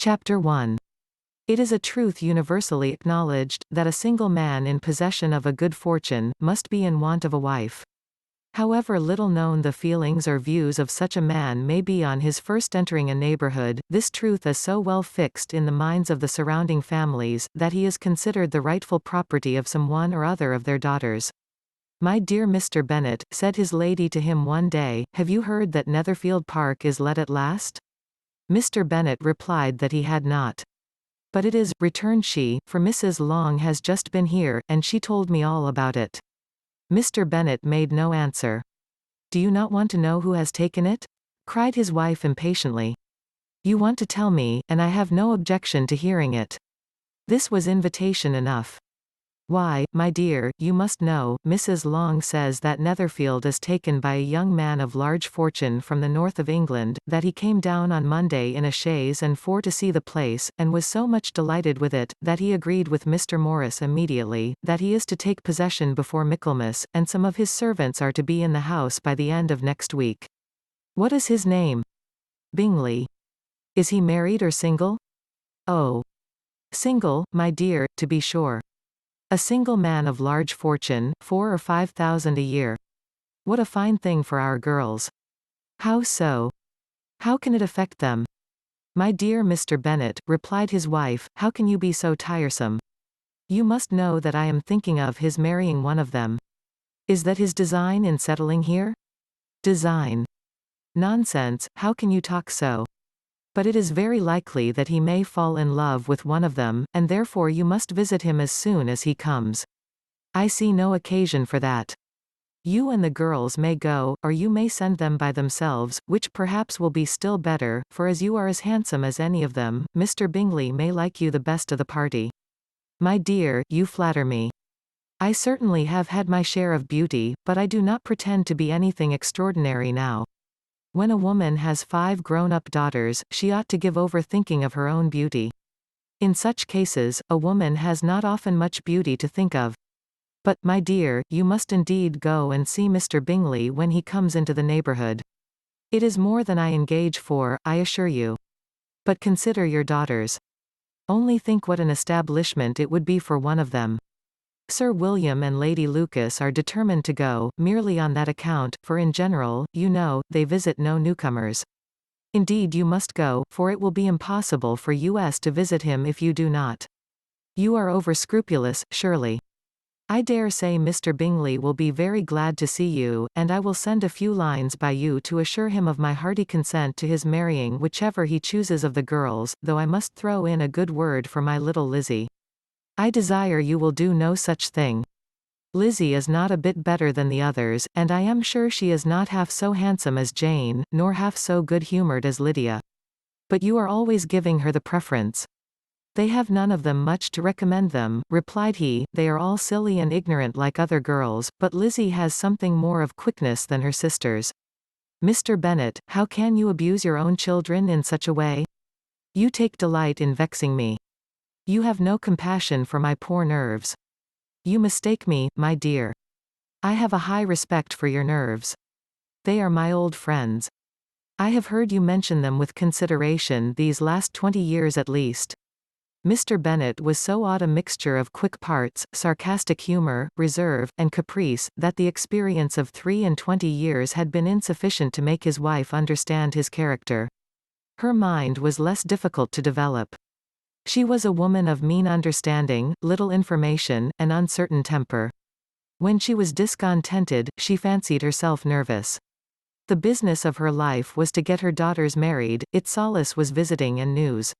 Chapter 1. It is a truth universally acknowledged, that a single man in possession of a good fortune, must be in want of a wife. However little known the feelings or views of such a man may be on his first entering a neighborhood, this truth is so well fixed in the minds of the surrounding families, that he is considered the rightful property of some one or other of their daughters. "My dear Mr. Bennet," said his lady to him one day, "have you heard that Netherfield Park is let at last?" Mr. Bennet replied that he had not. "But it is," returned she, "for Mrs. Long has just been here, and she told me all about it." Mr. Bennet made no answer. "Do you not want to know who has taken it?" cried his wife impatiently. "You want to tell me, and I have no objection to hearing it." This was invitation enough. "Why, my dear, you must know, Mrs. Long says that Netherfield is taken by a young man of large fortune from the north of England, that he came down on Monday in a chaise and four to see the place, and was so much delighted with it, that he agreed with Mr. Morris immediately, that he is to take possession before Michaelmas, and some of his servants are to be in the house by the end of next week." "What is his name?" "Bingley." "Is he married or single?" "Oh. Single, my dear, to be sure. A single man of large fortune, 4,000 or 5,000 a year. What a fine thing for our girls." "How so? How can it affect them?" "My dear Mr. Bennet," replied his wife, "how can you be so tiresome? You must know that I am thinking of his marrying one of them." "Is that his design in settling here?" "Design? Nonsense, how can you talk so? But it is very likely that he may fall in love with one of them, and therefore you must visit him as soon as he comes." "I see no occasion for that. You and the girls may go, or you may send them by themselves, which perhaps will be still better, for as you are as handsome as any of them, Mr. Bingley may like you the best of the party." "My dear, you flatter me. I certainly have had my share of beauty, but I do not pretend to be anything extraordinary now. When a woman has 5 grown-up daughters, she ought to give over thinking of her own beauty. In such cases, a woman has not often much beauty to think of. But, my dear, you must indeed go and see Mr. Bingley when he comes into the neighborhood. It is more than I engage for, I assure you. But consider your daughters. Only think what an establishment it would be for one of them. Sir William and Lady Lucas are determined to go, merely on that account, for in general, you know, they visit no newcomers. Indeed you must go, for it will be impossible for us to visit him if you do not. You are over-scrupulous, surely. I dare say Mr. Bingley will be very glad to see you, and I will send a few lines by you to assure him of my hearty consent to his marrying whichever he chooses of the girls, though I must throw in a good word for my little Lizzie. I desire you will do no such thing. Lizzie is not a bit better than the others, and I am sure she is not half so handsome as Jane, nor half so good-humoured as Lydia. But you are always giving her the preference." "They have none of them much to recommend them," replied he, "they are all silly and ignorant like other girls, but Lizzie has something more of quickness than her sisters." "Mr. Bennet, how can you abuse your own children in such a way? You take delight in vexing me. You have no compassion for my poor nerves. You mistake me, my dear. I have a high respect for your nerves. They are my old friends. I have heard you mention them with consideration these last 20 years at least." Mr. Bennet was so odd a mixture of quick parts, sarcastic humour, reserve, and caprice, that the experience of 23 years had been insufficient to make his wife understand his character. Her mind was less difficult to develop. She was a woman of mean understanding, little information, and uncertain temper. When she was discontented, she fancied herself nervous. The business of her life was to get her daughters married, its solace was visiting and news.